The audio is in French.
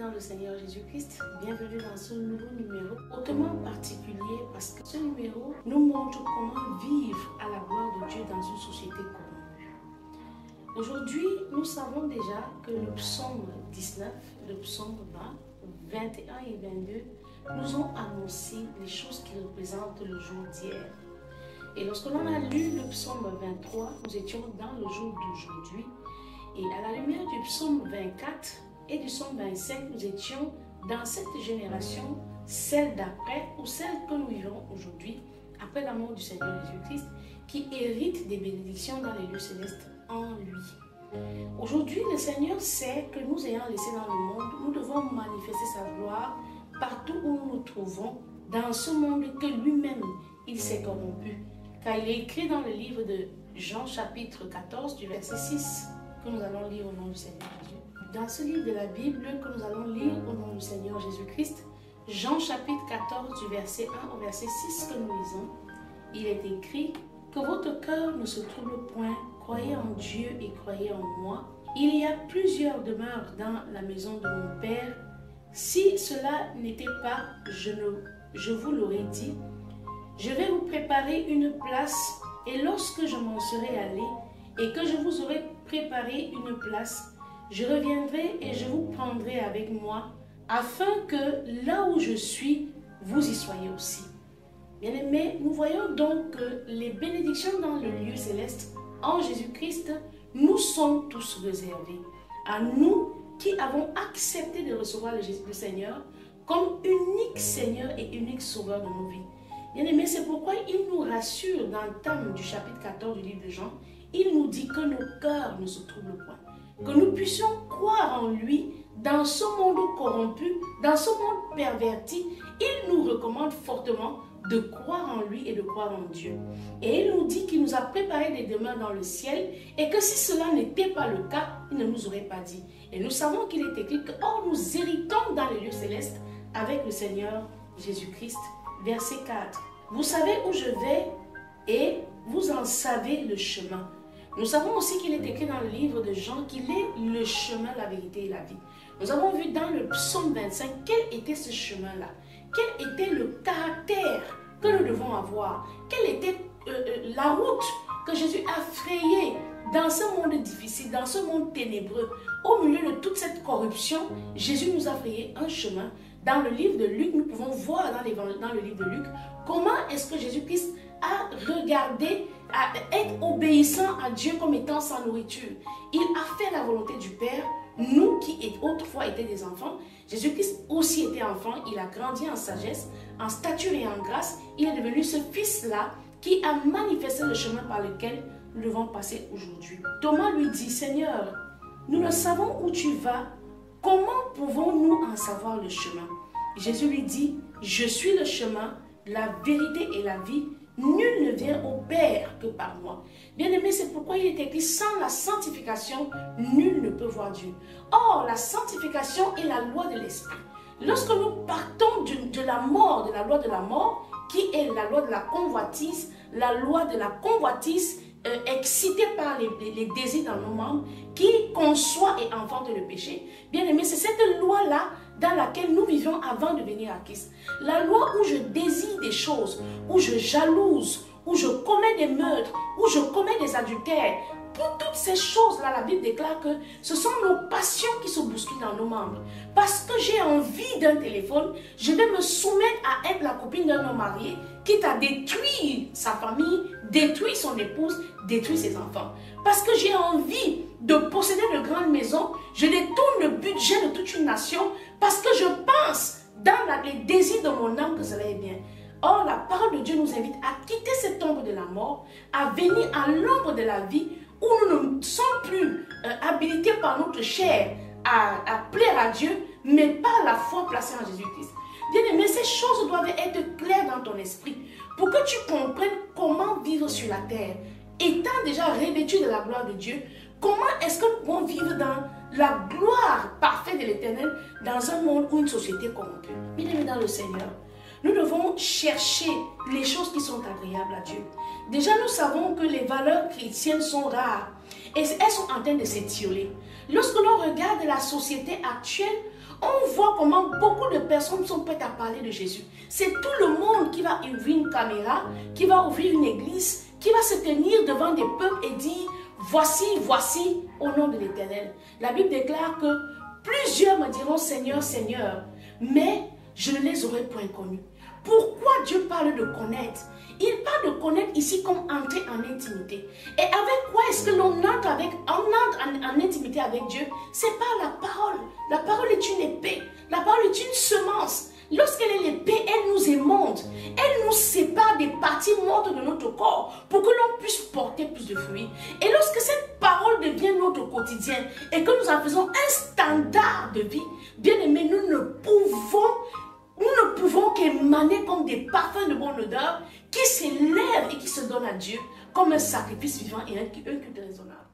dans le Seigneur Jésus-Christ, bienvenue dans ce nouveau numéro hautement particulier parce que ce numéro nous montre comment vivre à la gloire de Dieu dans une société corrompue. Aujourd'hui, nous savons déjà que le psaume 19, le psaume 20, 21 et 22 nous ont annoncé les choses qui représentent le jour d'hier. Et lorsque l'on a lu le psaume 23, nous étions dans le jour d'aujourd'hui. Et à la lumière du psaume 24 et du psaume 25, nous étions dans cette génération, celle d'après ou celle que nous vivons aujourd'hui, après la mort du Seigneur Jésus-Christ, qui hérite des bénédictions dans les lieux célestes en lui. Aujourd'hui, le Seigneur sait que nous ayant laissé dans le monde, nous devons manifester sa gloire partout où nous nous trouvons, dans ce monde que lui-même, il s'est corrompu. Car il est écrit dans le livre de Jean chapitre 14 du verset 6 que nous allons lire au nom du Seigneur Jésus. Dans ce livre de la Bible que nous allons lire au nom du Seigneur Jésus-Christ, Jean chapitre 14 du verset 1 au verset 6 que nous lisons, il est écrit que votre cœur ne se trouble point, croyez en Dieu et croyez en moi. Il y a plusieurs demeures dans la maison de mon Père. Si cela n'était pas, je vous l'aurais dit. Je vais vous préparer une place, et lorsque je m'en serai allé, et que je vous aurai préparé une place, je reviendrai et je vous prendrai avec moi, afin que là où je suis, vous y soyez aussi. Bien-aimés, nous voyons donc que les bénédictions dans le lieu céleste, en Jésus-Christ, nous sont tous réservés. À nous qui avons accepté de recevoir le Seigneur comme unique Seigneur et unique Sauveur de nos vies. Bien-aimés, c'est pourquoi il nous rassure dans le thème du chapitre 14 du livre de Jean. Il nous dit que nos cœurs ne se troublent point, que nous puissions croire en lui dans ce monde corrompu, dans ce monde perverti. Il nous recommande fortement de croire en lui et de croire en Dieu. Et il nous dit qu'il nous a préparé des demeures dans le ciel et que si cela n'était pas le cas, il ne nous aurait pas dit. Et nous savons qu'il est écrit que or nous héritons dans les lieux célestes avec le Seigneur Jésus-Christ. Verset 4. Vous savez où je vais et vous en savez le chemin. Nous savons aussi qu'il est écrit dans le livre de Jean qu'il est le chemin, la vérité et la vie. Nous avons vu dans le psaume 25 quel était ce chemin-là, quel était le caractère que nous devons avoir, quelle était la route que Jésus a frayée dans ce monde difficile, dans ce monde ténébreux. Au milieu de toute cette corruption, Jésus nous a frayé un chemin. Dans le livre de Luc, nous pouvons voir dans le livre de Luc comment est-ce que Jésus-Christ a regardé, à être obéissant à Dieu comme étant sa nourriture. Il a fait la volonté du Père. Nous qui autrefois étaient des enfants, Jésus-Christ aussi était enfant. Il a grandi en sagesse, en stature et en grâce. Il est devenu ce fils-là qui a manifesté le chemin par lequel nous devons passer aujourd'hui. Thomas lui dit, Seigneur, nous ne savons où tu vas. Comment pouvons-nous en savoir le chemin? Jésus lui dit, je suis le chemin, la vérité et la vie. Nul ne vient au Père que par moi. Bien-aimé, c'est pourquoi il est écrit, sans la sanctification, nul ne peut voir Dieu. Or, la sanctification est la loi de l'Esprit. Lorsque nous partons de la mort, de la loi de la mort, qui est la loi de la convoitise excitée par les désirs dans nos membres, qui conçoit et enfante le péché. Bien-aimé, c'est cette loi-là dans laquelle nous vivions avant de venir à Christ. La loi où je désire des choses, où je jalouse, où je commets des meurtres, où je commets des adultères. Pour toutes ces choses-là, la Bible déclare que ce sont nos passions qui se bousculent dans nos membres. Parce que j'ai envie d'un téléphone, je vais me soumettre à être la copine d'un homme marié, quitte à détruire sa famille, détruire son épouse, détruire ses enfants. Parce que j'ai envie de posséder de grandes maisons, je détourne le budget de toute une nation, parce que je pense dans les désirs de mon âme que cela est bien. Or, la parole de Dieu nous invite à quitter cette ombre de la mort, à venir à l'ombre de la vie, où nous ne sommes plus habilités par notre chair à plaire à Dieu, mais par la foi placée en Jésus-Christ. Bien-aimé, ces choses doivent être claires dans ton esprit pour que tu comprennes comment vivre sur la terre. Étant déjà revêtu de la gloire de Dieu, comment est-ce que nous pouvons vivre dans la gloire parfaite de l'Éternel dans un monde ou une société corrompue? Bien-aimé dans le Seigneur, nous devons chercher les choses qui sont agréables à Dieu. Déjà, nous savons que les valeurs chrétiennes sont rares et elles sont en train de s'étioler. Lorsque l'on regarde la société actuelle, On voit comment beaucoup de personnes sont prêtes à parler de Jésus. C'est tout le monde qui va ouvrir une caméra, qui va ouvrir une église, qui va se tenir devant des peuples et dire « Voici, voici, au nom de l'Éternel ». La Bible déclare que plusieurs me diront « Seigneur, Seigneur », mais je ne les aurai point connus. Pourquoi Dieu parle de connaître? Il parle de connaître ici comme entrer en intimité. Et avec quoi est-ce que l'on entre en intimité avec Dieu? C'est par la parole. La parole est une épée. La parole est une semence. Lorsqu'elle est l'épée, elle nous émonde. Elle nous sépare des parties mortes de notre corps pour que l'on puisse porter plus de fruits. Et lorsque cette parole devient notre quotidien et que nous en faisons un standard de vie, bien aimé, nous ne pouvons qu'émaner comme des parfums de bonne odeur qui s'élèvent et qui se donnent à Dieu comme un sacrifice vivant et un culte raisonnable.